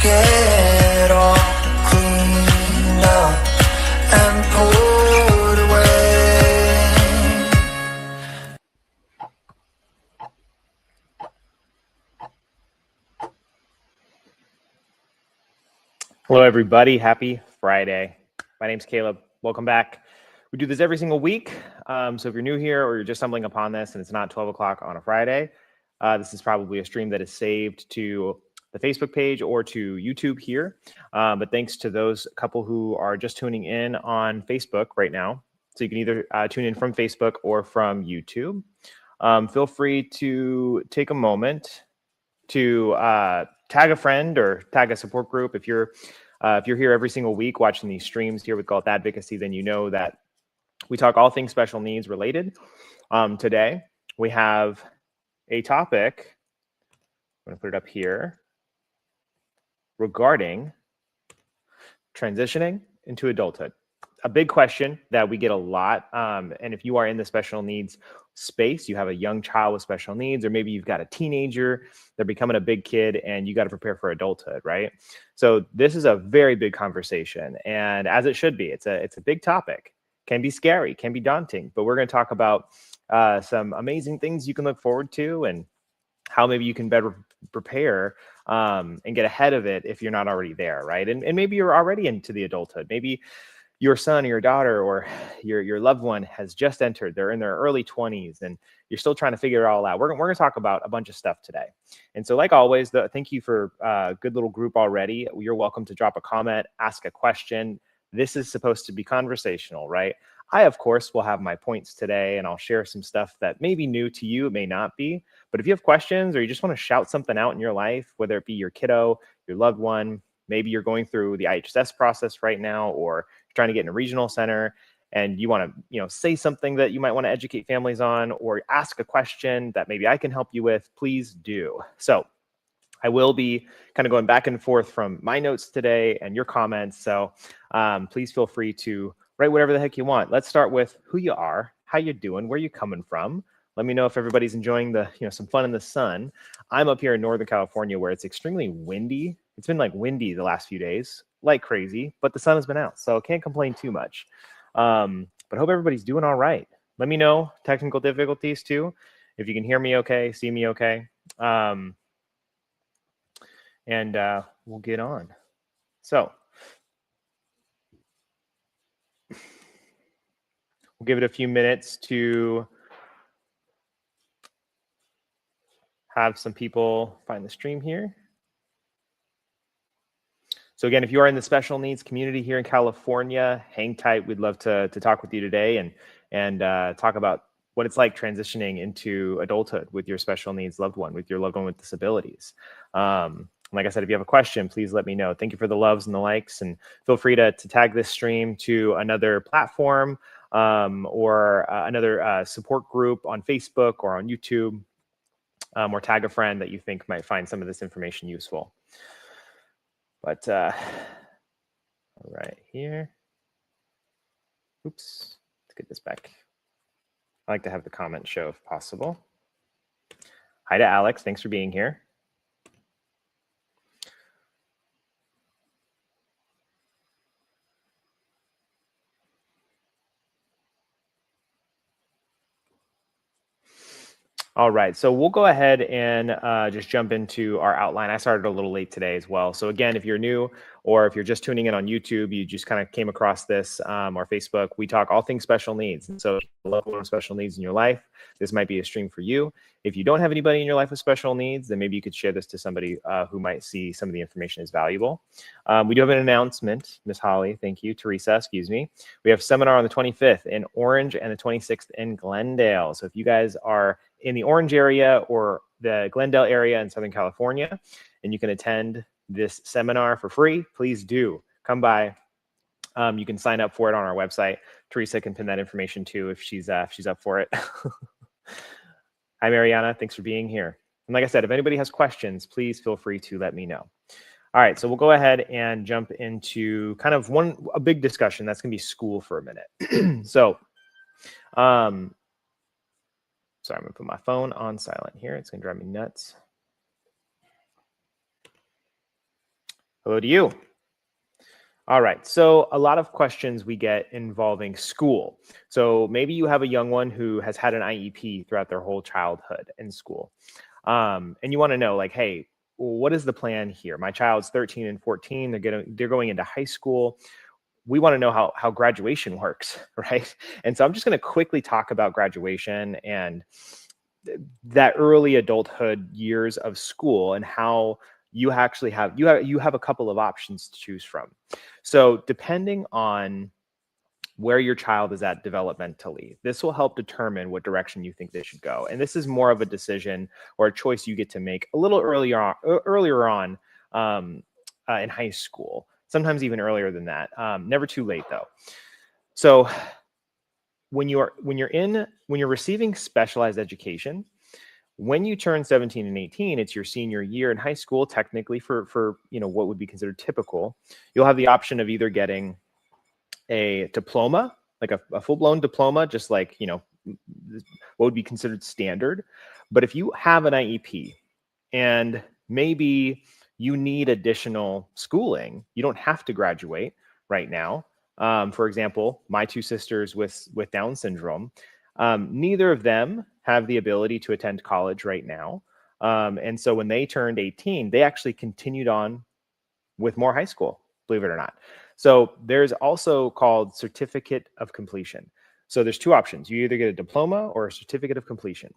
get all cleaned up and put away. Hello, everybody. Happy Friday. My name's Caleb. Welcome back. We do this every single week. So if you're new here or you're just stumbling upon this and it's not 12 o'clock on a Friday, this is probably a stream that is saved to the Facebook page or to YouTube here. But thanks to those couple who are just tuning in on Facebook right now. So you can either tune in from Facebook or from YouTube. Feel free to take a moment to tag a friend or tag a support group. If you're here every single week watching these streams here with Galt Advocacy, then you know that we talk all things special needs related. Today, we have a topic, I'm going to put it up here, regarding transitioning into adulthood. A big question that we get a lot, and if you are in the special needs space, you have a young child with special needs, or maybe you've got a teenager, they're becoming a big kid, and you got to prepare for adulthood, right? So this is a very big conversation, and as it should be, it's a big topic. Can be scary, can be daunting, but we're going to talk about some amazing things you can look forward to, and how maybe you can better prepare and get ahead of it if you're not already there, right? And maybe you're already into the adulthood. Maybe your son or your daughter or your loved one has just entered. They're in their early 20s and you're still trying to figure it all out. We're going to talk about a bunch of stuff today. And so like always, thank you for a good little group already. You're welcome to drop a comment, ask a question. This is supposed to be conversational, right? I, of course, will have my points today and I'll share some stuff that may be new to you, it may not be. But if you have questions or you just want to shout something out in your life, whether it be your kiddo, your loved one, maybe you're going through the IHSS process right now, or you're trying to get in a regional center and you want to, say something that you might want to educate families on, or ask a question that maybe I can help you with, please do. So I will be kind of going back and forth from my notes today and your comments. So please feel free to write whatever the heck you want. Let's start with who you are, how you doing, where you coming from. Let me know if everybody's enjoying the, some fun in the sun. I'm up here in Northern California where it's extremely windy. It's been like windy the last few days, like crazy, but the sun has been out, so can't complain too much. But hope everybody's doing all right. Let me know technical difficulties too, if you can hear me okay, see me okay. And we'll get on. So we'll give it a few minutes to have some people find the stream here. So again, if you are in the special needs community here in California, hang tight. We'd love to talk with you today and talk about what it's like transitioning into adulthood with your special needs loved one, with your loved one with disabilities. Like I said, if you have a question, please let me know. Thank you for the loves and the likes, and feel free to tag this stream to another platform or another support group on Facebook or on YouTube, or tag a friend that you think might find some of this information useful. But all right, here. Oops, let's get this back. I like to have the comment show if possible. Hi to Alex, thanks for being here. All right, so we'll go ahead and just jump into our outline. I started a little late today as well. So again, if you're new or if you're just tuning in on YouTube, you just kind of came across this or Facebook, we talk all things special needs. And so if you love one of special needs in your life, this might be a stream for you. If you don't have anybody in your life with special needs, then maybe you could share this to somebody who might see some of the information as valuable. We do have an announcement, Miss Holly, thank you, Teresa, excuse me. We have a seminar on the 25th in Orange and the 26th in Glendale. So if you guys are in the Orange area or the Glendale area in Southern California, and you can attend this seminar for free, please do come by. You can sign up for it on our website. Teresa can pin that information too if she's up for it. Hi, Mariana. Thanks for being here. And like I said, if anybody has questions, please feel free to let me know. All right, so we'll go ahead and jump into kind of a big discussion. That's going to be school for a minute. So, sorry, I'm going to put my phone on silent here. It's going to drive me nuts. Hello to you. All right. So a lot of questions we get involving school. So maybe you have a young one who has had an IEP throughout their whole childhood in school. And you want to know, like, hey, what is the plan here? My child's 13 and 14. They're going into high school. We want to know how graduation works, right? And so I'm just going to quickly talk about graduation and that early adulthood years of school and how you actually have a couple of options to choose from. So depending on where your child is at developmentally, this will help determine what direction you think they should go. And this is more of a decision or a choice you get to make a little earlier on in high school, sometimes even earlier than that. Never too late though. So when you're receiving specialized education, when you turn 17 and 18, it's your senior year in high school, technically for what would be considered typical. You'll have the option of either getting a diploma, like a full-blown diploma, just like what would be considered standard. But if you have an IEP and maybe you need additional schooling, you don't have to graduate right now. For example, my two sisters with Down syndrome, neither of them have the ability to attend college right now. And so when they turned 18, they actually continued on with more high school, believe it or not. So there's also called certificate of completion. So there's two options. You either get a diploma or a certificate of completion.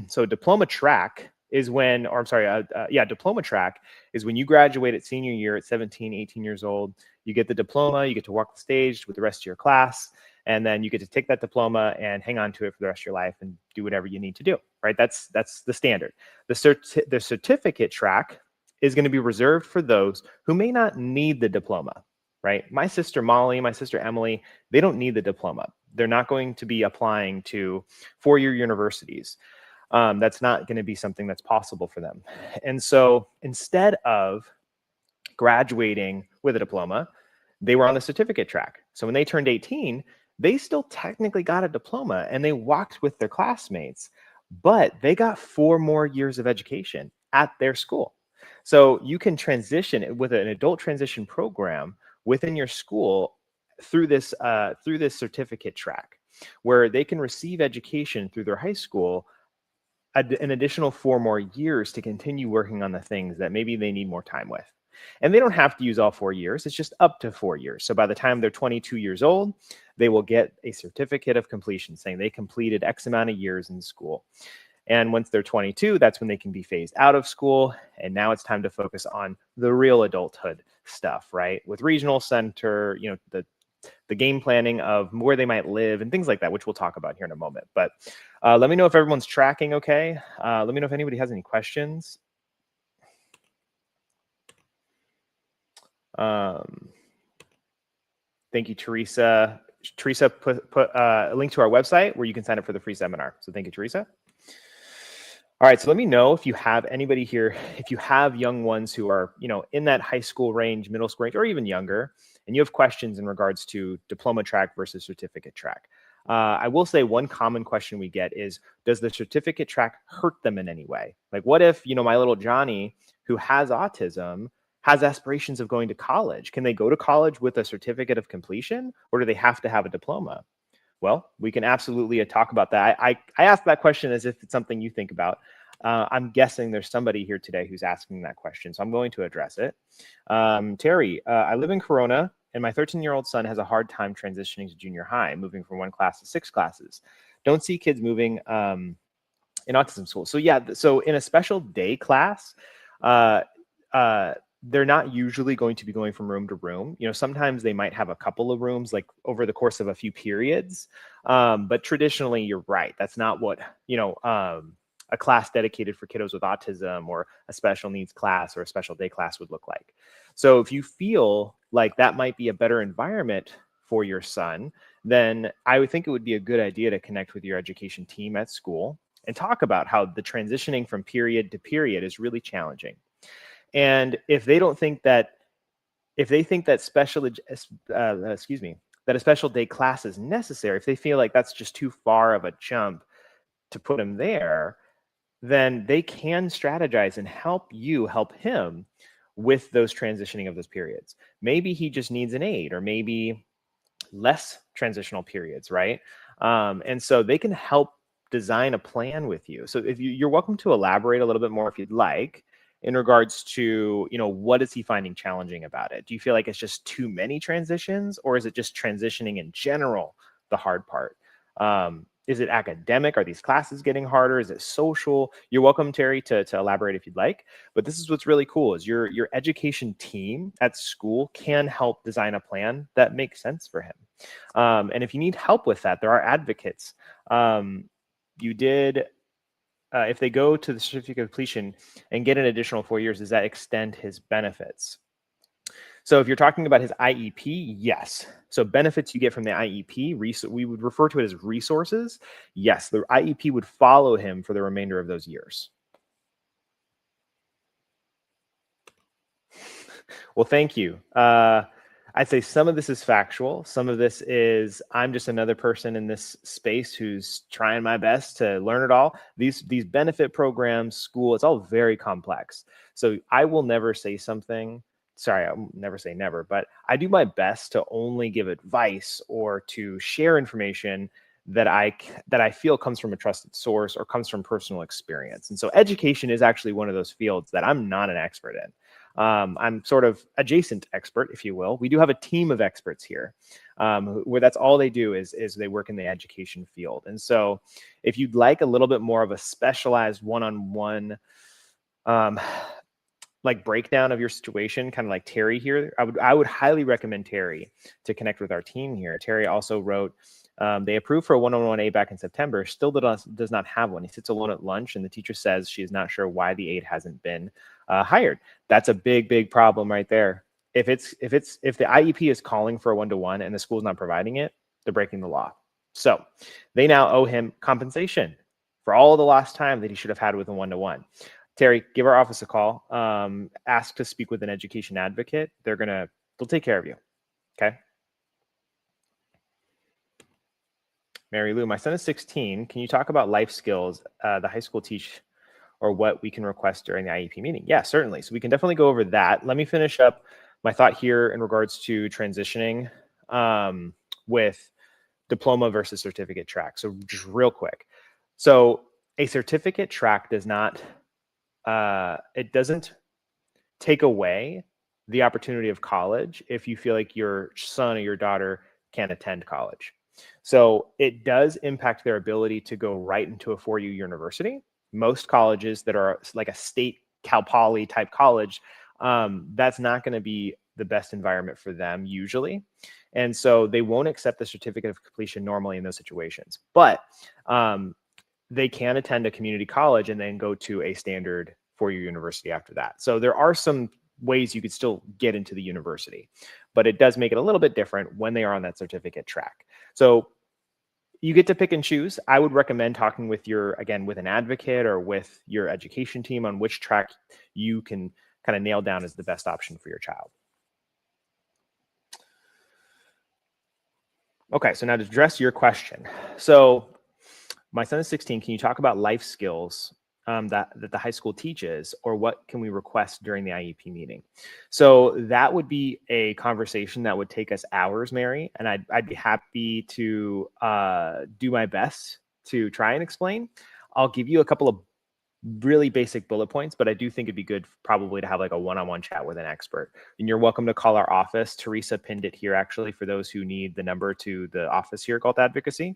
So diploma track is when, or I'm sorry, diploma track is when you graduate at senior year at 17, 18 years old. You get the diploma, you get to walk the stage with the rest of your class, and then you get to take that diploma and hang on to it for the rest of your life and do whatever you need to do, right? That's the standard. The certificate track is going to be reserved for those who may not need the diploma, right? My sister Molly, my sister Emily, they don't need the diploma. They're not going to be applying to four-year universities. That's not going to be something that's possible for them. And so instead of graduating with a diploma, they were on the certificate track. So when they turned 18, they still technically got a diploma and they walked with their classmates, but they got 4 more years of education at their school. So you can transition with an adult transition program within your school through this certificate track, where they can receive education through their high school an additional 4 more years to continue working on the things that maybe they need more time with. And they don't have to use all 4 years. It's just up to 4 years. So by the time they're 22 years old, they will get a certificate of completion saying they completed X amount of years in school. And once they're 22, that's when they can be phased out of school. And now it's time to focus on the real adulthood stuff, right? With regional center, the game planning of where they might live and things like that, which we'll talk about here in a moment. But let me know if everyone's tracking okay. Let me know if anybody has any questions. Thank you, Teresa. Teresa put a link to our website where you can sign up for the free seminar. So thank you, Teresa. All right, so let me know if you have anybody here, if you have young ones who are, in that high school range, middle school range, or even younger, and you have questions in regards to diploma track versus certificate track. I will say one common question we get is, does the certificate track hurt them in any way? Like, what if, my little Johnny who has autism has aspirations of going to college? Can they go to college with a certificate of completion, or do they have to have a diploma? Well, we can absolutely talk about that. I asked that question as if it's something you think about. I'm guessing there's somebody here today who's asking that question, so I'm going to address it. Terry, I live in Corona, and my 13-year-old son has a hard time transitioning to junior high, moving from 1 class to 6 classes. Don't see kids moving in autism school. So yeah, so in a special day class, they're not usually going to be going from room to room. Sometimes they might have a couple of rooms, like over the course of a few periods. But traditionally, you're right. That's not what, a class dedicated for kiddos with autism or a special needs class or a special day class would look like. So if you feel like that might be a better environment for your son, then I would think it would be a good idea to connect with your education team at school and talk about how the transitioning from period to period is really challenging. And if they think that that a special day class is necessary, if they feel like that's just too far of a jump to put him there, then they can strategize and help him with those transitioning of those periods. Maybe he just needs an aid, or maybe less transitional periods, right? And so they can help design a plan with you. So if you're welcome to elaborate a little bit more if you'd like, in regards to, what is he finding challenging about it? Do you feel like it's just too many transitions, or is it just transitioning in general the hard part? Is it academic? Are these classes getting harder? Is it social? You're welcome, Terry, to elaborate if you'd like. But this is what's really cool is your education team at school can help design a plan that makes sense for him. And if you need help with that, there are advocates. If they go to the certificate of completion and get an additional 4 years, does that extend his benefits? So if you're talking about his IEP, yes. So benefits you get from the IEP, we would refer to it as resources. Yes, the IEP would follow him for the remainder of those years. Well, thank you. I'd say some of this is factual. Some of this is I'm just another person in this space who's trying my best to learn it all. These benefit programs, school, it's all very complex. So I will never say something. Sorry, I'll never say never, but I do my best to only give advice or to share information that I feel comes from a trusted source or comes from personal experience. And so education is actually one of those fields that I'm not an expert in. I'm sort of adjacent expert, if you will. We do have a team of experts here, where that's all they do is they work in the education field. And so if you'd like a little bit more of a specialized one-on-one like breakdown of your situation, kind of like Terry here, I would highly recommend Terry to connect with our team here. Terry also wrote, they approved for a one-on-one aid back in September, still does not have one. He sits alone at lunch and the teacher says she is not sure why the aid hasn't been hired. That's a big problem right there. If the IEP is calling for a one-to-one and the school's not providing it, they're breaking the law. So they now owe him compensation for all the lost time that he should have had with a one-to-one. Terry, give our office a call. Ask to speak with an education advocate. They'll take care of you. Okay. Mary Lou, my son is 16. Can you talk about life skills the high school teach or what we can request during the IEP meeting? Yeah, certainly. So we can definitely go over that. Let me finish up my thought here in regards to transitioning with diploma versus certificate track. So just real quick. So a certificate track it doesn't take away the opportunity of college if you feel like your son or your daughter can't attend college. So it does impact their ability to go right into a 4U university. Most colleges that are like a state Cal Poly type college, that's not going to be the best environment for them usually. And so they won't accept the certificate of completion normally in those situations. But they can attend a community college and then go to a standard 4U university after that. So there are some ways you could still get into the university, but it does make it a little bit different when they are on that certificate track. So you get to pick and choose. I would recommend talking with with an advocate or with your education team on which track you can kind of nail down as the best option for your child. Okay, so now to address your question. So my son is 16. Can you talk about life skills that the high school teaches, or what can we request during the IEP meeting? So that would be a conversation that would take us hours, Mary, and I'd be happy to do my best to try and explain. I'll give you a couple of really basic bullet points, but I do think it'd be good probably to have like a one-on-one chat with an expert. And you're welcome to call our office. Teresa pinned it here actually for those who need the number to the office here called Advocacy,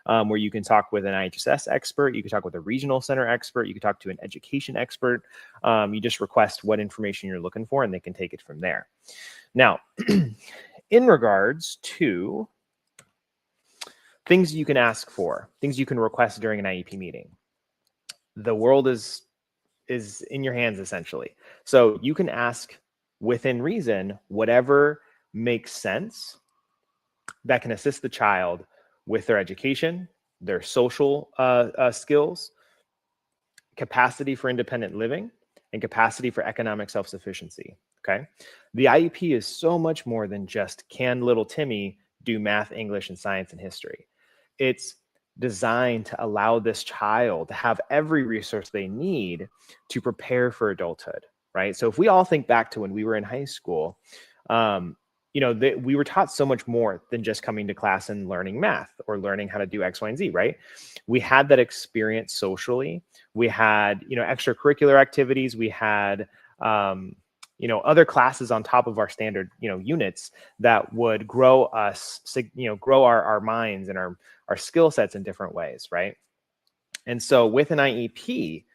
where you can talk with an IHSS expert, you can talk with a regional center expert, you can talk to an education expert. You just request what information you're looking for and they can take it from there. Now, in regards to things you can ask for, things you can request during an IEP meeting, the world is in your hands essentially. So you can ask within reason whatever makes sense that can assist the child with their education, their social skills, capacity for independent living, and capacity for economic self-sufficiency. Okay. The IEP is so much more than just can little Timmy do math, English, and science and history. It's designed to allow this child to have every resource they need to prepare for adulthood. right? So if we all think back to when we were in high school, we were taught so much more than just coming to class and learning math or learning how to do X, Y, and Z, right? We had that experience socially. We had, extracurricular activities. We had, other classes on top of our standard, units that would grow us, grow our minds and our skill sets in different ways, right? And so with an IEP,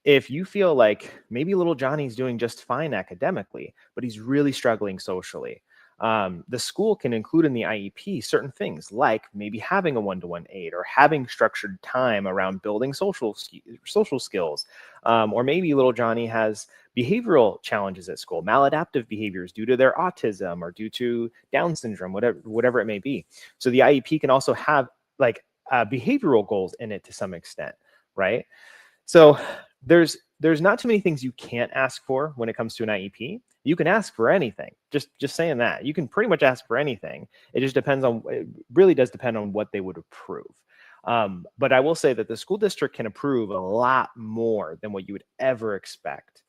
if you feel like maybe little Johnny's doing just fine academically, but he's really struggling socially, the school can include in the IEP certain things like maybe having a one-to-one aid or having structured time around building social skills. Or maybe little Johnny has behavioral challenges at school, maladaptive behaviors due to their autism or due to Down syndrome, whatever it may be. So the IEP can also have like behavioral goals in it to some extent, right? So there's not too many things you can't ask for when it comes to an IEP. You can ask for anything. Just saying that. You can pretty much ask for anything. It really does depend on what they would approve. But I will say that the school district can approve a lot more than what you would ever expect.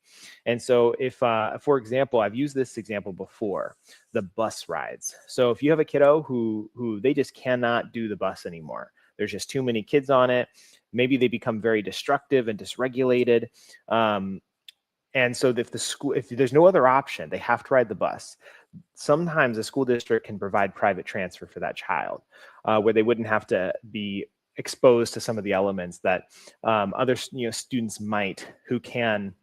And so if, for example, I've used this example before, the bus rides. So if you have a kiddo who they just cannot do the bus anymore, there's just too many kids on it. Maybe they become very destructive and dysregulated. And so if there's no other option, they have to ride the bus. Sometimes a school district can provide private transfer for that child, where they wouldn't have to be exposed to some of the elements that other students might who can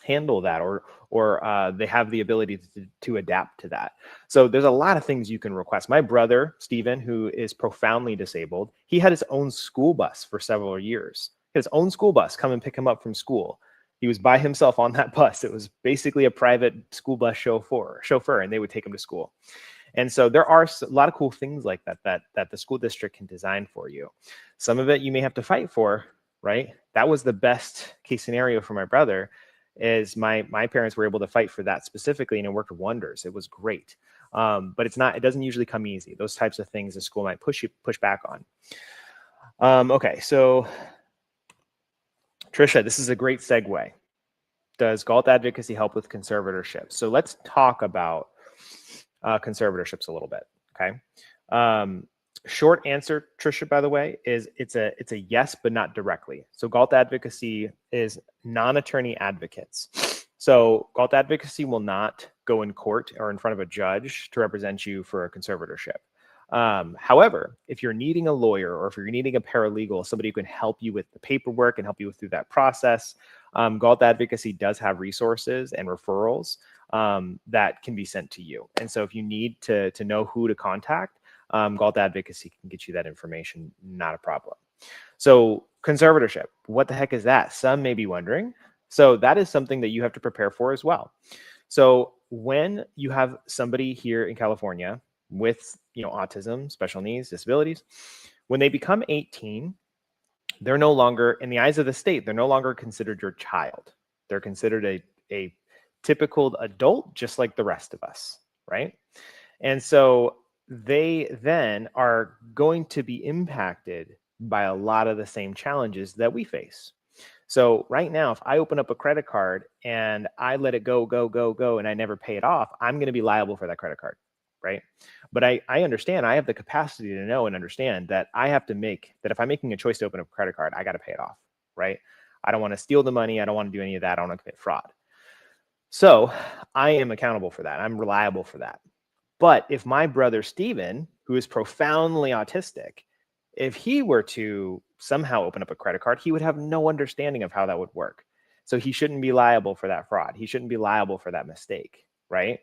handle that or they have the ability to adapt to that. So there's a lot of things you can request. My brother, Stephen, who is profoundly disabled, he had his own school bus for several years. His own school bus come and pick him up from school. He was by himself on that bus. It was basically a private school bus chauffeur, and they would take him to school. And so there are a lot of cool things like that the school district can design for you. Some of it you may have to fight for, right? That was the best case scenario for my brother, is my parents were able to fight for that specifically, and it worked wonders. It was great. But it doesn't usually come easy. Those types of things the school might push back on. Okay, so Trisha, this is a great segue. Does Galt advocacy help with conservatorship? So let's talk about conservatorships a little bit, okay? Short answer, Trisha, by the way, is it's a yes, but not directly. So Galt advocacy is non-attorney advocates. So Galt advocacy will not go in court or in front of a judge to represent you for a conservatorship. However, if you're needing a lawyer or if you're needing a paralegal, somebody who can help you with the paperwork and help you through that process, Galt advocacy does have resources and referrals that can be sent to you. And so if you need to know who to contact, Galt advocacy can get you that information, not a problem. So conservatorship, what the heck is that? Some may be wondering. So that is something that you have to prepare for as well. So when you have somebody here in California with autism, special needs, disabilities, when they become 18, they're no longer, in the eyes of the state, they're no longer considered your child. They're considered a typical adult, just like the rest of us, right? And so they then are going to be impacted by a lot of the same challenges that we face. So right now, if I open up a credit card and I let it go, and I never pay it off, I'm going to be liable for that credit card, right? But I understand, I have the capacity to know and understand that I have to if I'm making a choice to open up a credit card, I got to pay it off, right? I don't want to steal the money. I don't want to do any of that. I don't want to commit fraud. So I am accountable for that. I'm reliable for that. But if my brother, Stephen, who is profoundly autistic, if he were to somehow open up a credit card, he would have no understanding of how that would work. So he shouldn't be liable for that fraud. He shouldn't be liable for that mistake, right?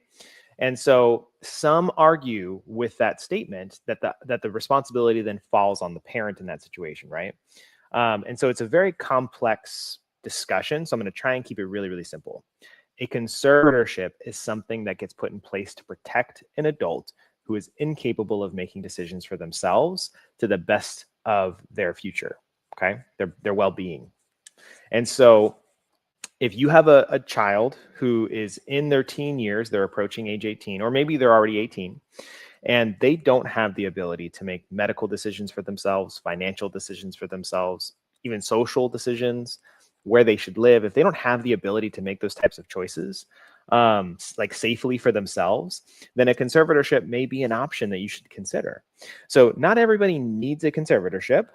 And so some argue with that statement that the responsibility then falls on the parent in that situation, right? And so it's a very complex discussion. So I'm going to try and keep it really, really simple. A conservatorship is something that gets put in place to protect an adult who is incapable of making decisions for themselves to the best of their future, okay? Their well-being. And so if you have a child who is in their teen years, they're approaching age 18, or maybe they're already 18, and they don't have the ability to make medical decisions for themselves, financial decisions for themselves, even social decisions, where they should live, if they don't have the ability to make those types of choices, like safely for themselves, then a conservatorship may be an option that you should consider. So not everybody needs a conservatorship,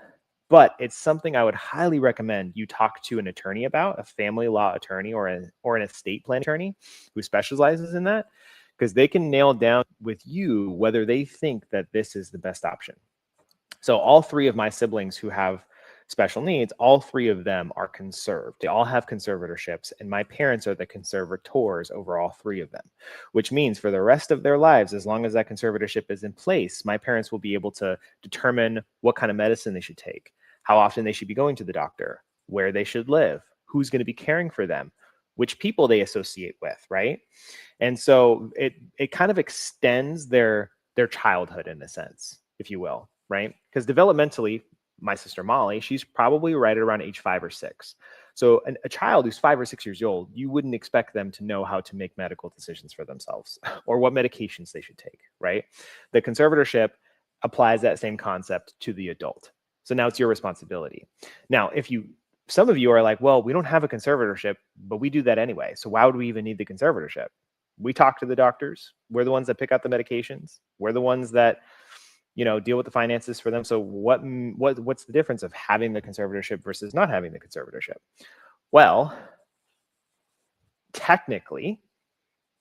but it's something I would highly recommend you talk to an attorney about, a family law attorney or an estate plan attorney who specializes in that, because they can nail down with you whether they think that this is the best option. So all three of my siblings who have special needs, all three of them are conserved. They all have conservatorships, and my parents are the conservators over all three of them, which means for the rest of their lives, as long as that conservatorship is in place, my parents will be able to determine what kind of medicine they should take, how often they should be going to the doctor, where they should live, who's going to be caring for them, which people they associate with, right? And so it kind of extends their childhood in a sense, if you will, right? Because developmentally, my sister Molly, she's probably right around age 5 or 6. So a child who's 5 or 6 years old, you wouldn't expect them to know how to make medical decisions for themselves or what medications they should take, right? The conservatorship applies that same concept to the adult. So now it's your responsibility. Now, some of you are like, well, we don't have a conservatorship, but we do that anyway. So why would we even need the conservatorship? We talk to the doctors. We're the ones that pick out the medications. We're the ones that deal with the finances for them. So what's the difference of having the conservatorship versus not having the conservatorship? Well, technically,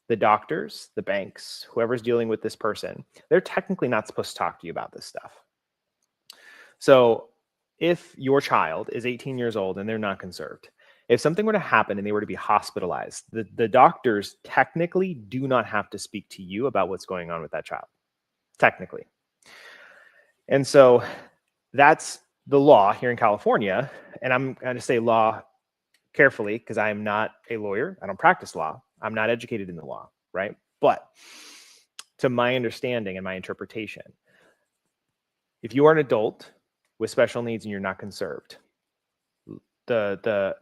the doctors, the banks, whoever's dealing with this person, they're technically not supposed to talk to you about this stuff. So if your child is 18 years old and they're not conserved, if something were to happen and they were to be hospitalized, the doctors technically do not have to speak to you about what's going on with that child, technically. And so that's the law here in California. And I'm going to say law carefully because I am not a lawyer. I don't practice law. I'm not educated in the law, right? But to my understanding and my interpretation, if you are an adult with special needs and you're not conserved, the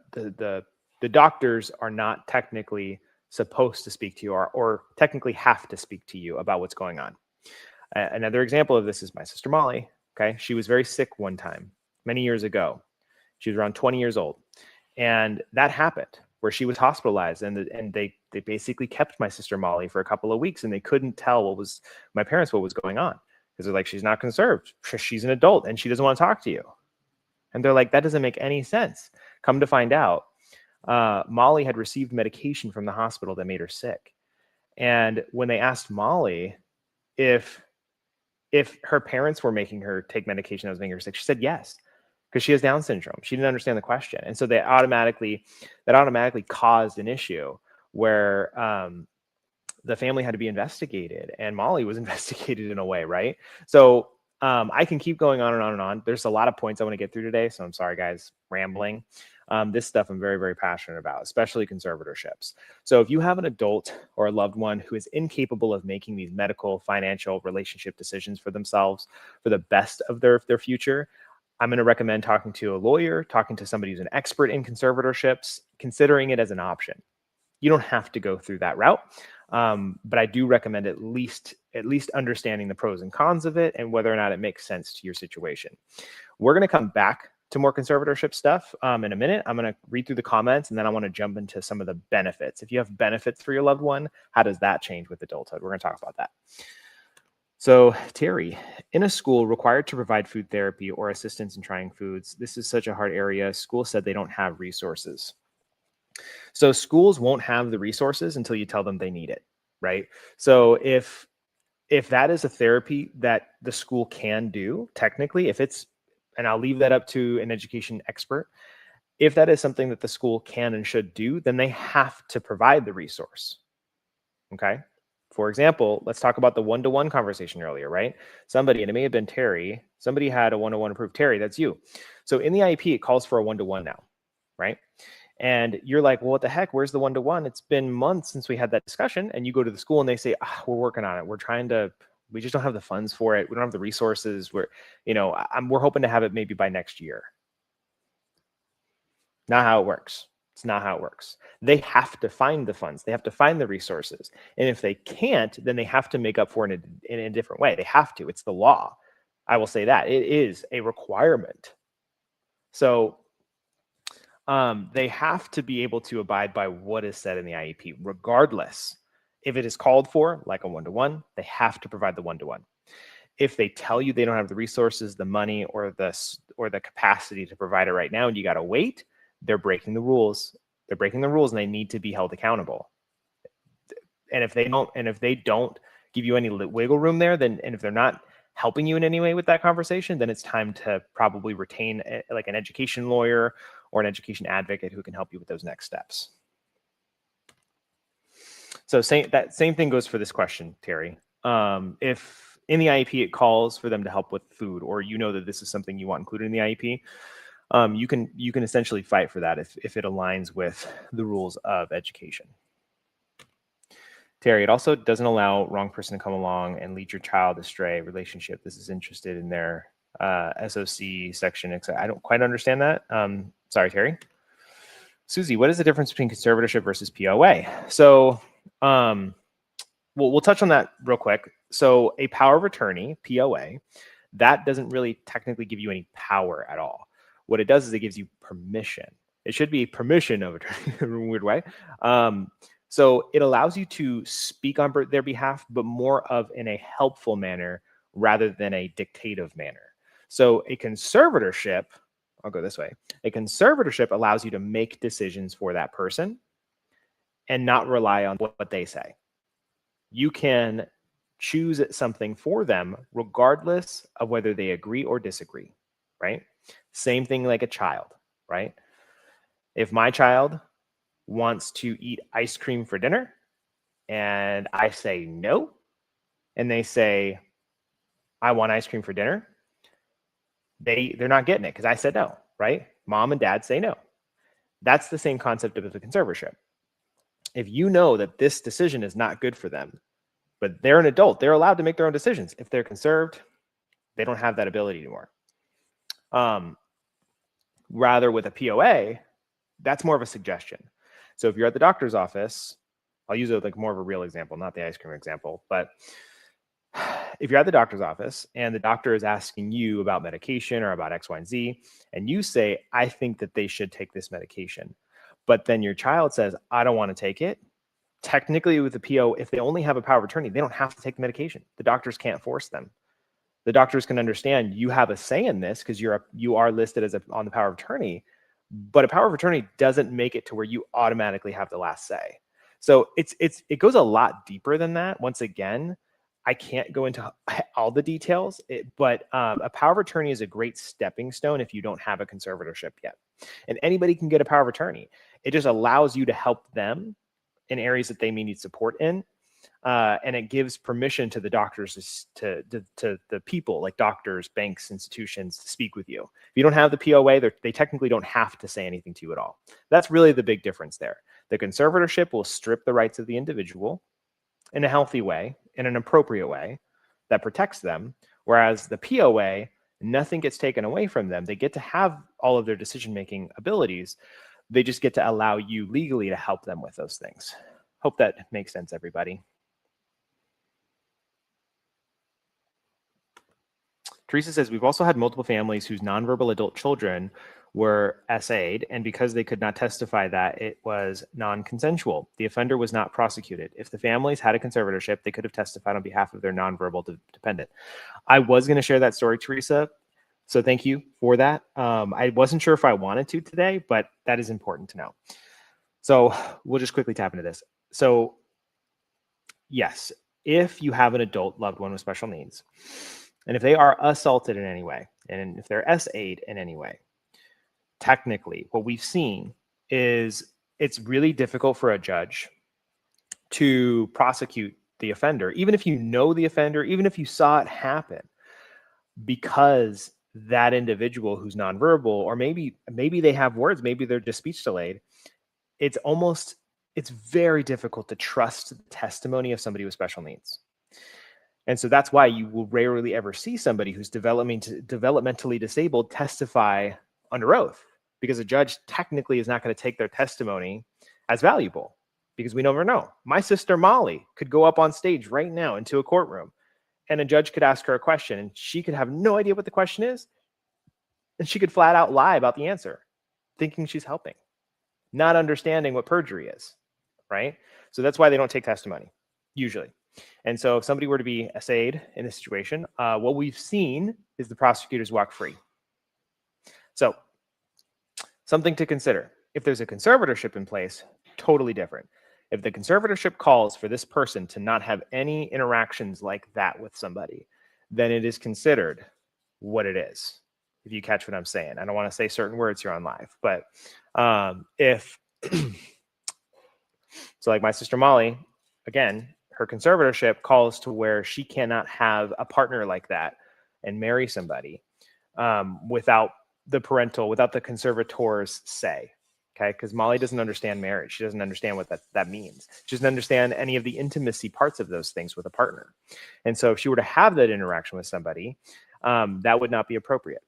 doctors are not technically supposed to speak to you or technically have to speak to you about what's going on. Another example of this is my sister Molly. Okay. She was very sick one time, many years ago. She was around 20 years old. And that happened where she was hospitalized and they basically kept my sister Molly for a couple of weeks and they couldn't tell what was going on. Because they're like, she's not conserved. She's an adult and she doesn't want to talk to you. And they're like, that doesn't make any sense. Come to find out, Molly had received medication from the hospital that made her sick. And when they asked Molly if her parents were making her take medication that was making her sick, she said yes, because she has Down syndrome. She didn't understand the question. And so that automatically caused an issue where the family had to be investigated, and Molly was investigated in a way, right? So I can keep going on and on and on. There's a lot of points I want to get through today, so I'm sorry, guys, rambling. This stuff I'm very, very passionate about, especially conservatorships. So if you have an adult or a loved one who is incapable of making these medical, financial, relationship decisions for themselves for the best of their future, I'm going to recommend talking to a lawyer, talking to somebody who's an expert in conservatorships, considering it as an option. You don't have to go through that route, but I do recommend at least understanding the pros and cons of it and whether or not it makes sense to your situation. We're going to come back to more conservatorship stuff in a minute. I'm going to read through the comments and then I want to jump into some of the benefits. If you have benefits for your loved one, how does that change with adulthood? We're going to talk about that. So Terry, in a school required to provide food therapy or assistance in trying foods, this is such a hard area. School said they don't have resources. So schools won't have the resources until you tell them they need it, right? So if that is a therapy that the school can do, technically, and I'll leave that up to an education expert, if that is something that the school can and should do, then they have to provide the resource, okay? For example, let's talk about the one-to-one conversation earlier, right? Somebody, and it may have been Terry, somebody had a one-to-one approved. Terry, that's you. So in the IEP, it calls for a one-to-one now, right? And you're like, well, what the heck? Where's the one-to-one? It's been months since we had that discussion. And you go to the school and they say, we're working on it. We just don't have the funds for it. We don't have the resources. We're hoping to have it maybe by next year. Not how it works. It's not how it works. They have to find the funds. They have to find the resources. And if they can't, then they have to make up for it in a different way. They have to. It's the law. I will say that. It is a requirement. So They have to be able to abide by what is said in the IEP, regardless. If it is called for, like a one-to-one, they have to provide the one-to-one. If they tell you they don't have the resources, the money, or the capacity to provide it right now, and you got to wait, they're breaking the rules. They're breaking the rules, and they need to be held accountable. And if they don't give you any wiggle room there, and if they're not helping you in any way with that conversation, then it's time to probably retain like an education lawyer or an education advocate who can help you with those next steps. So that same thing goes for this question, Terry. If in the IEP it calls for them to help with food, or you know that this is something you want included in the IEP, you can essentially fight for that if it aligns with the rules of education. Terry, it also doesn't allow wrong person to come along and lead your child astray relationship. This is interested in their SOC section. I don't quite understand that. Sorry, Terry. Susie, what is the difference between conservatorship versus POA? So we'll touch on that real quick. So a power of attorney, POA, that doesn't really technically give you any power at all. What it does is it gives you permission. It should be permission of attorney in a weird way. So it allows you to speak on their behalf, but more of in a helpful manner rather than a dictative manner. So a conservatorship, I'll go this way. A conservatorship allows you to make decisions for that person and not rely on what they say. You can choose something for them regardless of whether they agree or disagree, right? Same thing like a child, right? If my child wants to eat ice cream for dinner and I say no, and they say, I want ice cream for dinner, they're not getting it because I said no, right? Mom and dad say no. That's the same concept of the conservatorship. If you know that this decision is not good for them, but they're an adult, they're allowed to make their own decisions. If they're conserved, they don't have that ability anymore. Rather with a POA, that's more of a suggestion. So if you're at the doctor's office, I'll use it like more of a real example, not the ice cream example, but if you're at the doctor's office and the doctor is asking you about medication or about X, Y, and Z, and you say, I think that they should take this medication, but then your child says, I don't want to take it. Technically with the PO, if they only have a power of attorney, they don't have to take the medication. The doctors can't force them. The doctors can understand you have a say in this because you are listed as on the power of attorney, but a power of attorney doesn't make it to where you automatically have the last say. So it goes a lot deeper than that. Once again, I can't go into all the details, but a power of attorney is a great stepping stone if you don't have a conservatorship yet. And anybody can get a power of attorney. It just allows you to help them in areas that they may need support in. And it gives permission to the doctors, to the people like doctors, banks, institutions to speak with you. If you don't have the POA, they technically don't have to say anything to you at all. That's really the big difference there. The conservatorship will strip the rights of the individual in a healthy way, in an appropriate way that protects them. Whereas the POA, nothing gets taken away from them. They get to have all of their decision-making abilities. They just get to allow you legally to help them with those things. Hope that makes sense, everybody. Teresa says, we've also had multiple families whose nonverbal adult children were SA'd, and because they could not testify that it was non-consensual, the offender was not prosecuted. If the families had a conservatorship, they could have testified on behalf of their nonverbal dependent. I was going to share that story, Teresa, so thank you for that. I wasn't sure if I wanted to today, but that is important to know. So we'll just quickly tap into this. So yes, if you have an adult loved one with special needs, and if they are assaulted in any way, and if they're SA'd in any way, technically, what we've seen is it's really difficult for a judge to prosecute the offender, even if you know the offender, even if you saw it happen, because that individual who's nonverbal, or maybe they have words, maybe they're just speech delayed, it's very difficult to trust the testimony of somebody with special needs. And so that's why you will rarely ever see somebody who's developmentally disabled testify under oath, because a judge technically is not going to take their testimony as valuable, because we never know. My sister Molly could go up on stage right now into a courtroom, and a judge could ask her a question, and she could have no idea what the question is, and she could flat out lie about the answer. thinking she's helping, not understanding what perjury is, right? So that's why they don't take testimony, usually. And so if somebody were to be essayed in this situation, what we've seen is the prosecutors walk free. So something to consider. If there's a conservatorship in place, totally different. If the conservatorship calls for this person to not have any interactions like that with somebody, then it is considered what it is, if you catch what I'm saying. I don't want to say certain words here on live, but if, so like my sister Molly, again, her conservatorship calls to where she cannot have a partner like that and marry somebody without the conservator's say. Okay, because Molly doesn't understand marriage. She doesn't understand what that means. She doesn't understand any of the intimacy parts of those things with a partner. And so if she were to have that interaction with somebody, that would not be appropriate.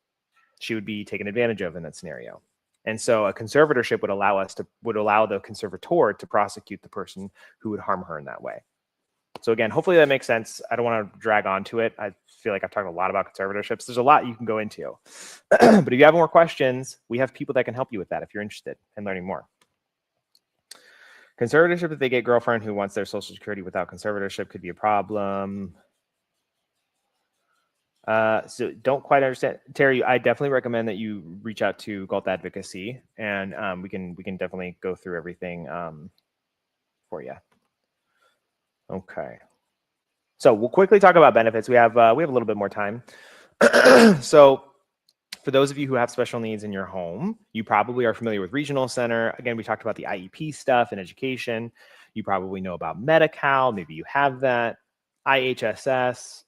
She would be taken advantage of in that scenario. And so a conservatorship would allow the conservator to prosecute the person who would harm her in that way. So again, hopefully that makes sense. I don't want to drag on to it. I feel like I've talked a lot about conservatorships. There's a lot you can go into. But if you have more questions, we have people that can help you with that if you're interested in learning more. Conservatorship, if they get girlfriend who wants their social security without conservatorship, could be a problem. So don't quite understand. Terry, I definitely recommend that you reach out to Adult Advocacy, and we can definitely go through everything for you. Okay. So we'll quickly talk about benefits. We have a little bit more time. So for those of you who have special needs in your home, you probably are familiar with Regional Center. Again, we talked about the IEP stuff and education. You probably know about Medi-Cal. Maybe you have that. IHSS.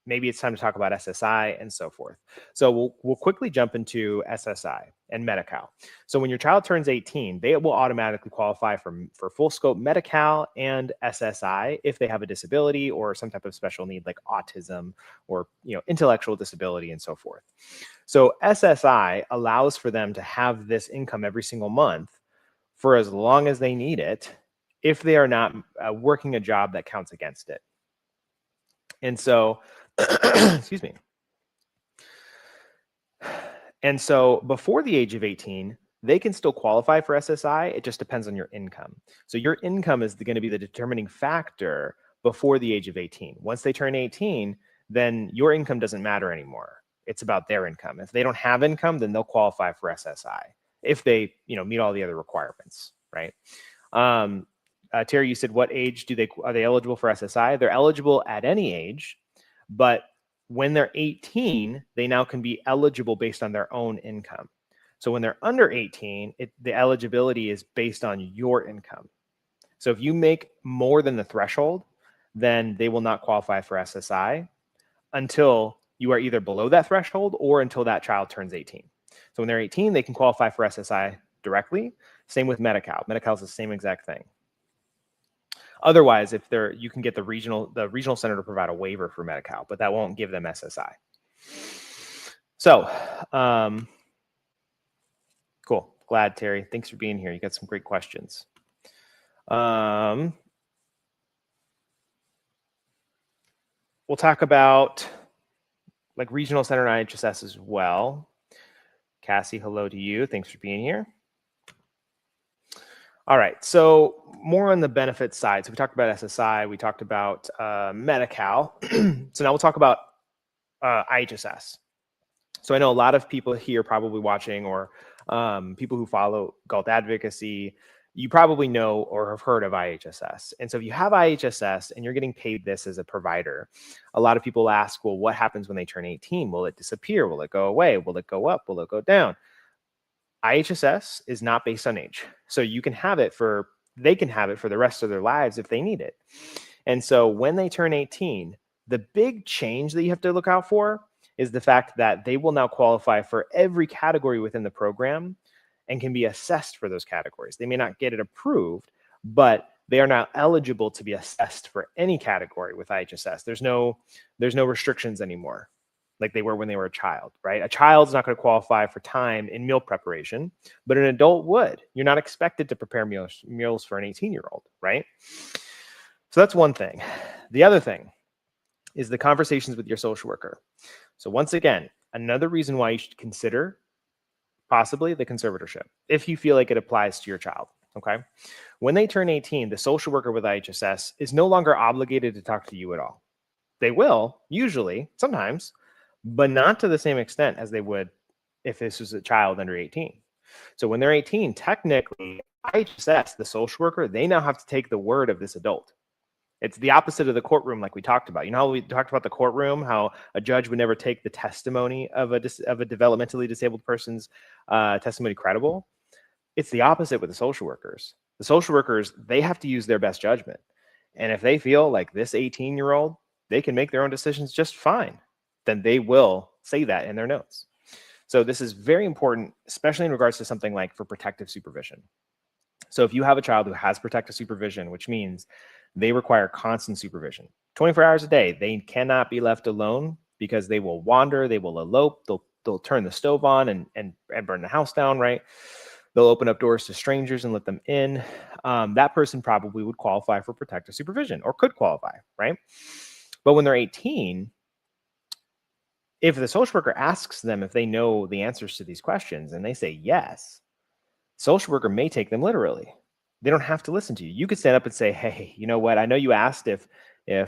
Maybe it's time to talk about SSI and so forth. So we'll quickly jump into SSI and Medi-Cal. So when your child turns 18, they will automatically qualify for full scope Medi-Cal and SSI if they have a disability or some type of special need like autism or intellectual disability and so forth. So SSI allows for them to have this income every single month for as long as they need it if they are not working a job that counts against it. And so excuse me. And so before the age of 18, they can still qualify for SSI. It just depends on your income. So your income is going to be the determining factor before the age of 18. Once they turn 18, then your income doesn't matter anymore. It's about their income. If they don't have income, then they'll qualify for SSI if they, meet all the other requirements, right? Terry, you said what age are they eligible for SSI? They're eligible at any age. But when they're 18, they now can be eligible based on their own income. So when they're under 18, the eligibility is based on your income. So if you make more than the threshold, then they will not qualify for SSI until you are either below that threshold or until that child turns 18. So when they're 18, they can qualify for SSI directly. Same with Medi-Cal. Medi-Cal is the same exact thing. Otherwise, you can get the regional center to provide a waiver for Medi-Cal, but that won't give them SSI. So, cool. Glad, Terry. Thanks for being here. You got some great questions. We'll talk about like regional center and IHSS as well. Cassie, hello to you. Thanks for being here. All right, so more on the benefits side. So we talked about SSI, we talked about Medi-Cal. So now we'll talk about IHSS. So I know a lot of people here probably watching or people who follow Adult Advocacy, you probably know or have heard of IHSS. And so if you have IHSS and you're getting paid this as a provider, a lot of people ask, well, what happens when they turn 18? Will it disappear? Will it go away? Will it go up? Will it go down? IHSS is not based on age. So they can have it for the rest of their lives if they need it. And so when they turn 18, the big change that you have to look out for is the fact that they will now qualify for every category within the program and can be assessed for those categories. They may not get it approved, but they are now eligible to be assessed for any category with IHSS. There's no restrictions anymore like they were when they were a child, right? A child's not going to qualify for time in meal preparation, but an adult would. You're not expected to prepare meals for an 18-year-old, right? So that's one thing. The other thing is the conversations with your social worker. So once again, another reason why you should consider possibly the conservatorship, if you feel like it applies to your child. Okay. When they turn 18, the social worker with IHSS is no longer obligated to talk to you at all. They will, usually, sometimes, but not to the same extent as they would if this was a child under 18. So when they're 18, technically, IHSS, the social worker, they now have to take the word of this adult. It's the opposite of the courtroom, like we talked about. You know how we talked about the courtroom, how a judge would never take the testimony of a developmentally disabled person's testimony credible? It's the opposite with the social workers. The social workers, they have to use their best judgment. And if they feel like this 18-year-old, they can make their own decisions just fine, then they will say that in their notes. So this is very important, especially in regards to something like for protective supervision. So if you have a child who has protective supervision, which means they require constant supervision, 24 hours a day, they cannot be left alone because they will wander, they will elope, they'll turn the stove on and burn the house down, right? They'll open up doors to strangers and let them in. That person probably would qualify for protective supervision or could qualify, right? But when they're 18, if the social worker asks them if they know the answers to these questions and they say yes, social worker may take them literally. They don't have to listen to you. You could stand up and say, hey, you know what? I know you asked if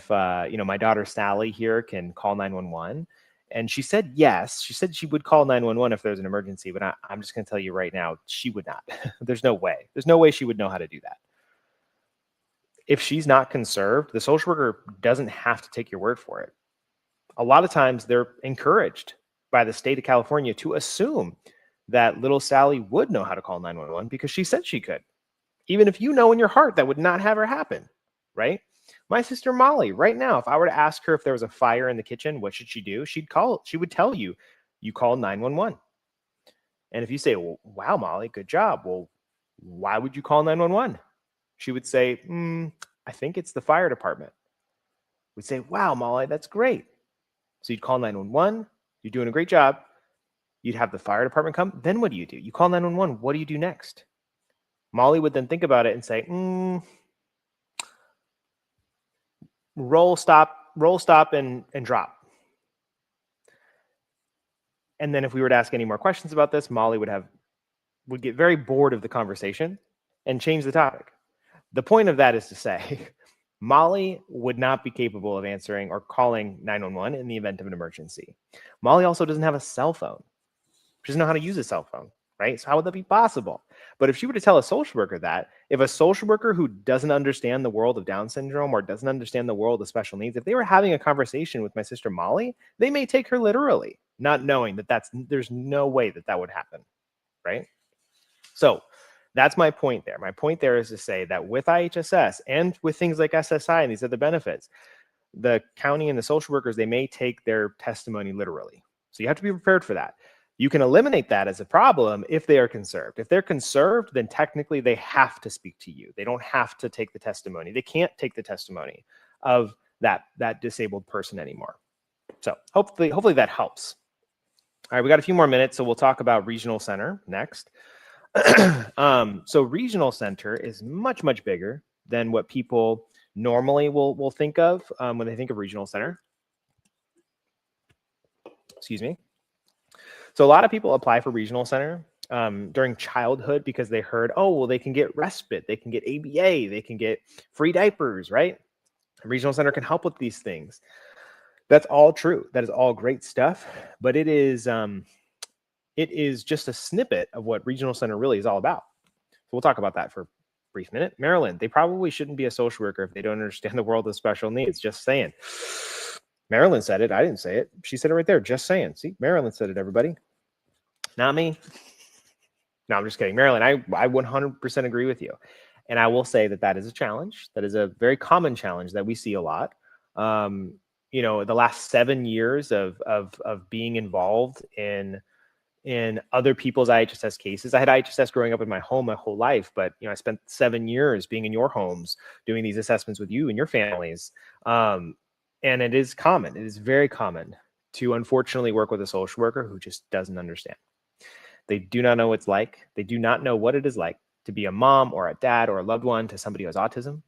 my daughter Sally here can call 911. And she said yes. She said she would call 911 if there's an emergency, but I'm just going to tell you right now, she would not. There's no way. There's no way she would know how to do that. If she's not conserved, the social worker doesn't have to take your word for it. A lot of times they're encouraged by the state of California to assume that little Sally would know how to call 911 because she said she could. Even if you know in your heart that would not have her happen, right? My sister Molly, right now, if I were to ask her if there was a fire in the kitchen, what should she do? She would tell you, you call 911. And if you say, well, wow, Molly, good job. Well, why would you call 911? She would say, I think it's the fire department. We'd say, wow, Molly, that's great. So you'd call 911. You're doing a great job. You'd have the fire department come. Then what do? You call 911. What do you do next? Molly would then think about it and say, roll, stop, and drop. And then if we were to ask any more questions about this, Molly would get very bored of the conversation and change the topic. The point of that is to say, Molly would not be capable of answering or calling 911 in the event of an emergency. Molly also doesn't have a cell phone. She doesn't know how to use a cell phone, right? So how would that be possible? But if she were to tell a social worker that, if a social worker who doesn't understand the world of Down syndrome or doesn't understand the world of special needs, if they were having a conversation with my sister Molly, they may take her literally, not knowing that there's no way that would happen, right? So that's my point there. My point there is to say that with IHSS and with things like SSI and these other benefits, the county and the social workers, they may take their testimony literally. So you have to be prepared for that. You can eliminate that as a problem if they are conserved. If they're conserved, then technically they have to speak to you. They don't have to take the testimony. They can't take the testimony of that disabled person anymore. So hopefully that helps. All right, we got a few more minutes, so we'll talk about regional center next. So regional center is much, much bigger than what people normally will think of when they think of regional center. Excuse me. So a lot of people apply for regional center during childhood because they heard, oh, well, they can get respite, they can get ABA, they can get free diapers, right? Regional center can help with these things. That's all true. That is all great stuff, but it is just a snippet of what regional center really is all about. So we'll talk about that for a brief minute. Maryland, they probably shouldn't be a social worker if they don't understand the world of special needs. Just saying. Marilyn said it. I didn't say it. She said it right there. Just saying. See, Marilyn said it, everybody. Not me. No, I'm just kidding. Marilyn, I 100% agree with you. And I will say that is a challenge. That is a very common challenge that we see a lot. The last 7 years of being involved in other people's IHSS cases. I had IHSS growing up in my home my whole life, but I spent 7 years being in your homes, doing these assessments with you and your families. And it is common. It is very common to unfortunately work with a social worker who just doesn't understand. They do not know what it's like. They do not know what it is like to be a mom or a dad or a loved one to somebody who has autism,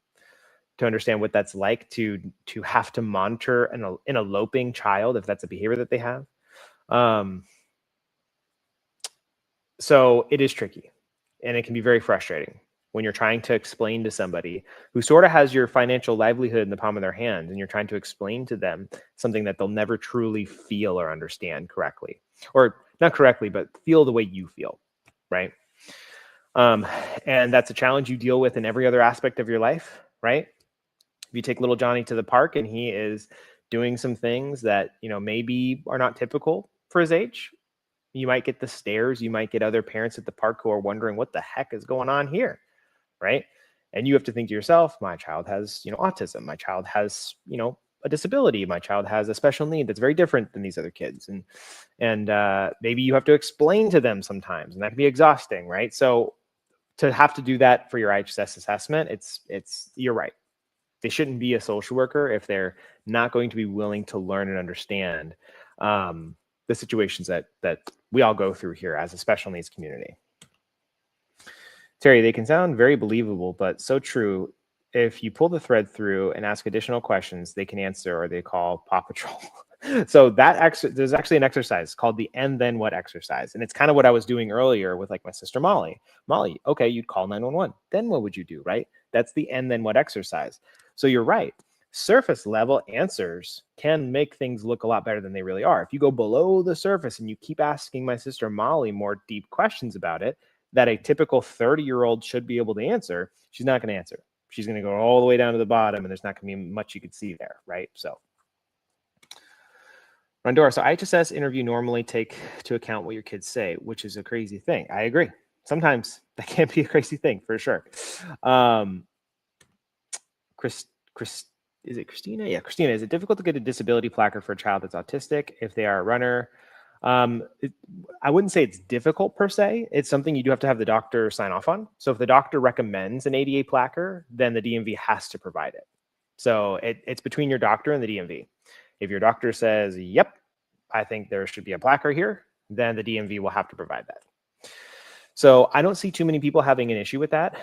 to understand what that's like to have to monitor an eloping child if that's a behavior that they have. So it is tricky, and it can be very frustrating when you're trying to explain to somebody who sort of has your financial livelihood in the palm of their hand, and you're trying to explain to them something that they'll never truly feel or understand correctly, or not correctly, but feel the way you feel, right? And that's a challenge you deal with in every other aspect of your life, right? If you take little Johnny to the park and he is doing some things that, maybe are not typical for his age, you might get the stares, you might get other parents at the park who are wondering what the heck is going on here, right? And you have to think to yourself, my child has, autism, my child has, a disability, my child has a special need that's very different than these other kids. And maybe you have to explain to them sometimes, and that can be exhausting, right? So to have to do that for your IHSS assessment, you're right. They shouldn't be a social worker if they're not going to be willing to learn and understand the situations that we all go through here as a special needs community. Terry, they can sound very believable, but so true. If you pull the thread through and ask additional questions, they can answer, or they call Paw Patrol. So there's actually an exercise called the "and then what" exercise. And it's kind of what I was doing earlier with like my sister Molly. Molly, okay, you'd call 911. Then what would you do, right? That's the "and then what" exercise. So you're right. Surface level answers can make things look a lot better than they really are. If you go below the surface and you keep asking my sister Molly more deep questions about it that a typical 30-year-old should be able to answer, she's not going to answer. She's going to go all the way down to the bottom, and there's not going to be much you could see there, right? So Rondora, so IHSS interview normally take to account what your kids say, which is a crazy thing. I agree. Sometimes that can be a crazy thing for sure. Is it Christina? Yeah, Christina, is it difficult to get a disability placard for a child that's autistic if they are a runner? I wouldn't say it's difficult per se. It's something you do have to have the doctor sign off on. So if the doctor recommends an ADA placard, then the DMV has to provide it. So it's between your doctor and the DMV. If your doctor says, yep, I think there should be a placard here, then the DMV will have to provide that. So I don't see too many people having an issue with that.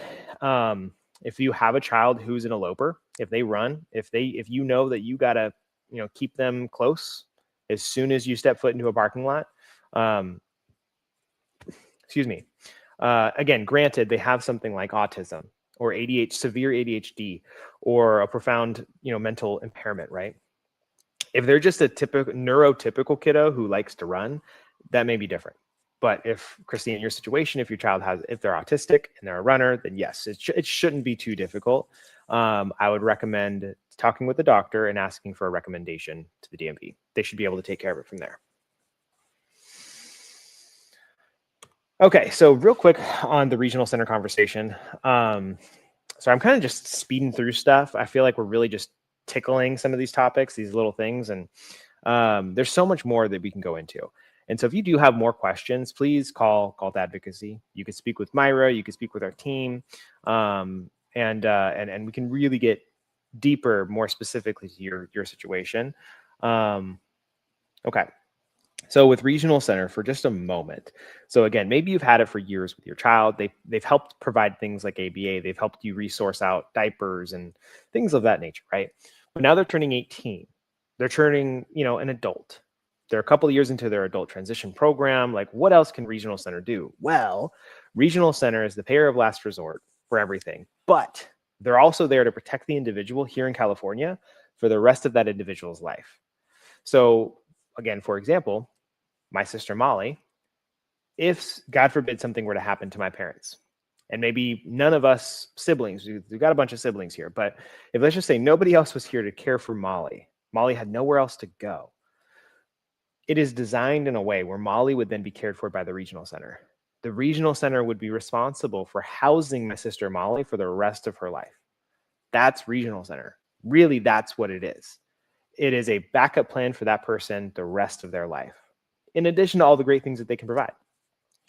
If you have a child who's an eloper, if they run, if you know that you gotta, keep them close as soon as you step foot into a parking lot. Again, granted, they have something like autism or ADHD, severe ADHD, or a profound, mental impairment, right? If they're just a typical neurotypical kiddo who likes to run, that may be different. But if, Christine, in your situation, if your child if they're autistic and they're a runner, then yes, it shouldn't be too difficult. I would recommend talking with the doctor and asking for a recommendation to the DMV. They should be able to take care of it from there. Okay, so real quick on the regional center conversation. So I'm kind of just speeding through stuff. I feel like we're really just tickling some of these topics, these little things, and there's so much more that we can go into. And so if you do have more questions, please call advocacy. You can speak with Myra, you can speak with our team, and we can really get deeper, more specifically to your situation. Okay. So with regional center for just a moment. So again, maybe you've had it for years with your child. They've helped provide things like ABA. They've helped you resource out diapers and things of that nature, right? But now they're turning 18. They're turning, an adult. They're a couple of years into their adult transition program. Like, what else can regional center do? Well, regional center is the payer of last resort for everything, but they're also there to protect the individual here in California for the rest of that individual's life. So again, for example, my sister Molly, if God forbid something were to happen to my parents, and maybe none of us siblings, we've got a bunch of siblings here, but if let's just say nobody else was here to care for Molly had nowhere else to go. It is designed in a way where Molly would then be cared for by the regional center. The regional center would be responsible for housing my sister Molly for the rest of her life. That's regional center. Really, that's what it is. It is a backup plan for that person the rest of their life, in addition to all the great things that they can provide.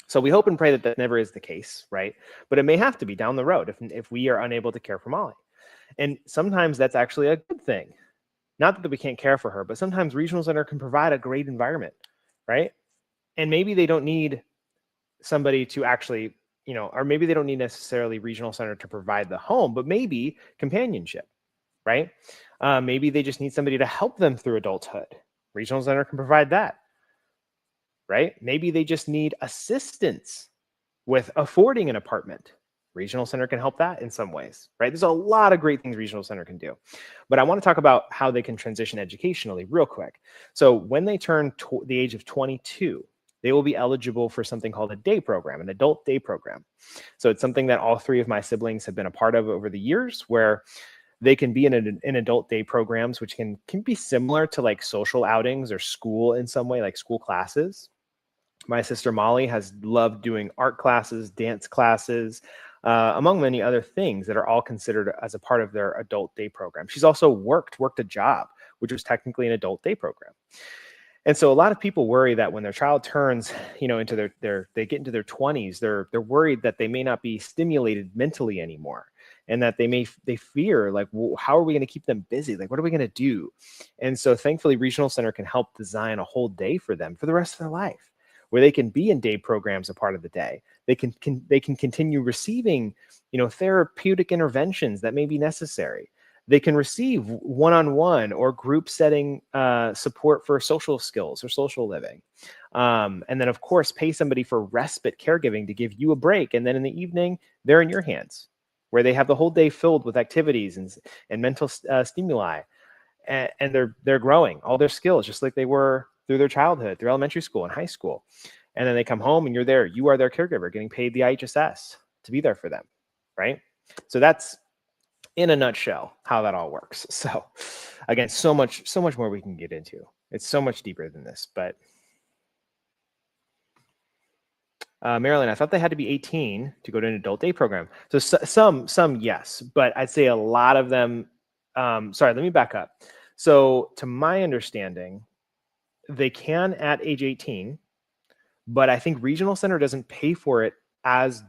So we hope and pray that that never is the case, right? But it may have to be down the road if we are unable to care for Molly. And sometimes that's actually a good thing. Not that we can't care for her, but sometimes regional center can provide a great environment, right? And maybe they don't need somebody to actually, or maybe they don't need necessarily regional center to provide the home, but maybe companionship, right? Maybe they just need somebody to help them through adulthood. Regional center can provide that, right? Maybe they just need assistance with affording an apartment. Regional center can help that in some ways, right? There's a lot of great things regional center can do, but I want to talk about how they can transition educationally real quick. So when they turn the age of 22, they will be eligible for something called a day program, an adult day program. So it's something that all three of my siblings have been a part of over the years, where they can be in adult day programs, which can be similar to like social outings or school in some way, like school classes. My sister Molly has loved doing art classes, dance classes, among many other things that are all considered as a part of their adult day program. She's also worked a job, which was technically an adult day program. And so a lot of people worry that when their child turns, into they get into their 20s, they're worried that they may not be stimulated mentally anymore, and that they fear, like, well, how are we going to keep them busy? Like, what are we going to do? And so thankfully, Regional Center can help design a whole day for them for the rest of their life, where they can be in day programs a part of the day. They can continue receiving, therapeutic interventions that may be necessary. They can receive one-on-one or group setting support for social skills or social living. And then, of course, pay somebody for respite caregiving to give you a break. And then in the evening, they're in your hands, where they have the whole day filled with activities and mental stimuli. And they're growing all their skills, just like they were through their childhood, through elementary school and high school. And then they come home and you're there. You are their caregiver, getting paid the IHSS to be there for them, right? So that's, in a nutshell, how that all works. So again, so much more we can get into. It's so much deeper than this, but Marilyn, I thought they had to be 18 to go to an adult day program. So some yes, but I'd say a lot of them, sorry, let me back up. So to my understanding, they can at age 18, but I think Regional Center doesn't pay for it as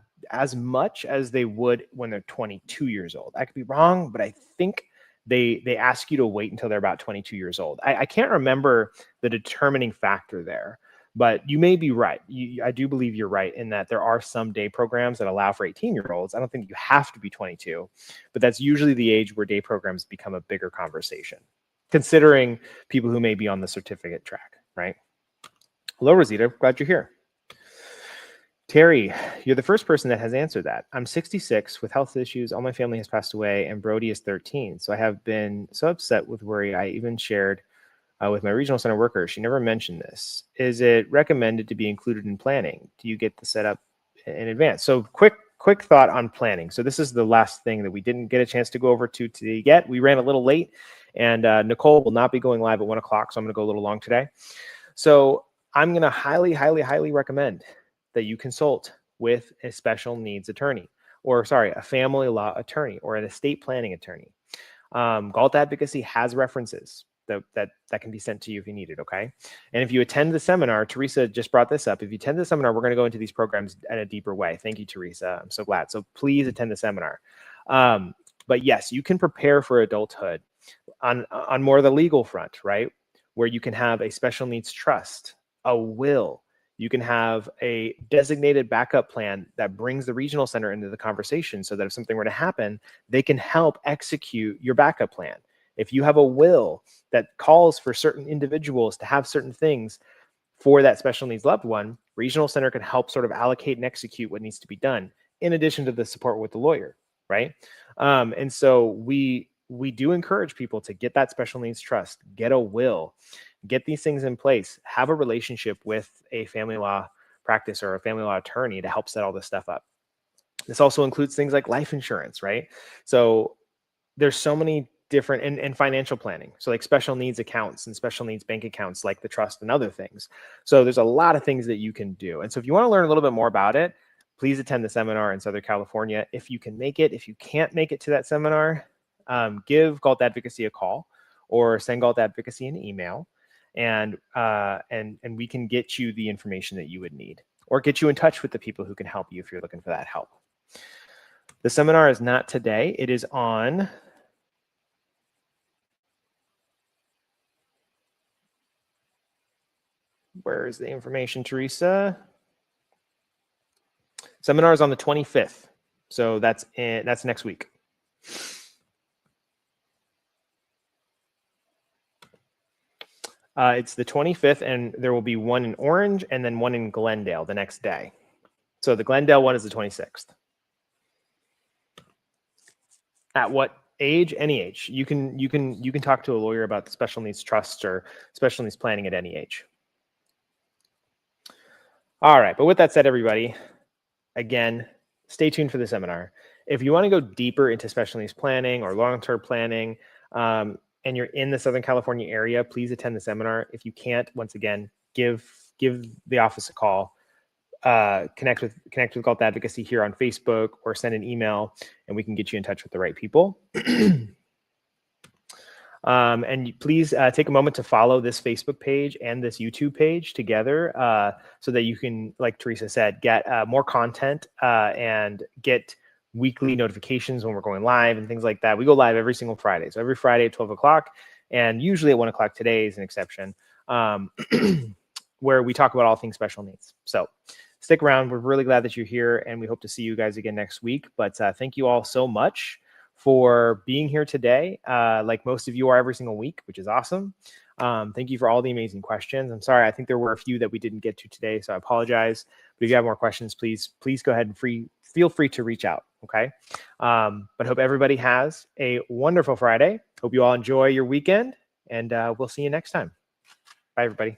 much as they would when they're 22 years old. I could be wrong, but I think they ask you to wait until they're about 22 years old. I can't remember the determining factor there, but you may be right. I do believe you're right in that there are some day programs that allow for 18-year-olds. I don't think you have to be 22, but that's usually the age where day programs become a bigger conversation, considering people who may be on the certificate track, right? Hello, Rosita. Glad you're here. Terry, you're the first person that has answered that. I'm 66 with health issues. All my family has passed away, and Brody is 13. So I have been so upset with worry. I even shared with my regional center worker. She never mentioned this. Is it recommended to be included in planning? Do you get the setup in advance? So quick thought on planning. So this is the last thing that we didn't get a chance to go over today yet. We ran a little late, and Nicole will not be going live at 1 o'clock, so I'm going to go a little long today. So I'm going to highly recommend that you consult with a special needs attorney, a family law attorney or an estate planning attorney. Galt Advocacy has references that can be sent to you if you need it, okay? And if you attend the seminar, Teresa just brought this up. If you attend the seminar, we're going to go into these programs in a deeper way. Thank you, Teresa. I'm so glad. So please attend the seminar. But yes, you can prepare for adulthood on more the legal front, right? Where you can have a special needs trust, a will. You can have a designated backup plan that brings the regional center into the conversation, so that if something were to happen, they can help execute your backup plan. If you have a will that calls for certain individuals to have certain things for that special needs loved one, regional center can help sort of allocate and execute what needs to be done, in addition to the support with the lawyer, right? And so we do encourage people to get that special needs trust, get a will, get these things in place, have a relationship with a family law practice or a family law attorney to help set all this stuff up. This also includes things like life insurance, right? So there's so many different, and financial planning. So like special needs accounts and special needs bank accounts, like the trust and other things. So there's a lot of things that you can do. And so if you want to learn a little bit more about it, please attend the seminar in Southern California. If you can make it, if you can't make it to that seminar, give Galt Advocacy a call or send Galt Advocacy an email. And we can get you the information that you would need, or get you in touch with the people who can help you if you're looking for that help. The seminar is not today. It is on where is the information, Teresa? Seminar is on the 25th. So that's next week. It's the 25th, and there will be one in Orange and then one in Glendale the next day. So the Glendale one is the 26th. At what age? Any age. You can talk to a lawyer about the special needs trust or special needs planning at any age. All right, but with that said, everybody, again, stay tuned for the seminar. If you want to go deeper into special needs planning or long-term planning, and you're in the Southern California area, please attend the seminar. If you can't, once again, give the office a call. Connect with Adult Advocacy here on Facebook, or send an email, and we can get you in touch with the right people. And please take a moment to follow this Facebook page and this YouTube page together, so that you can, like Teresa said, get more content and get weekly notifications when we're going live and things like that. We go live every single Friday. So every Friday at 12 o'clock, and usually at 1 o'clock. Today is an exception, where we talk about all things special needs. So stick around. We're really glad that you're here, and we hope to see you guys again next week. But thank you all so much for being here today. Like most of you are every single week, which is awesome. Thank you for all the amazing questions. I'm sorry, I think there were a few that we didn't get to today, so I apologize. But if you have more questions, please go ahead and feel free to reach out, okay? But hope everybody has a wonderful Friday. Hope you all enjoy your weekend, and we'll see you next time. Bye, everybody.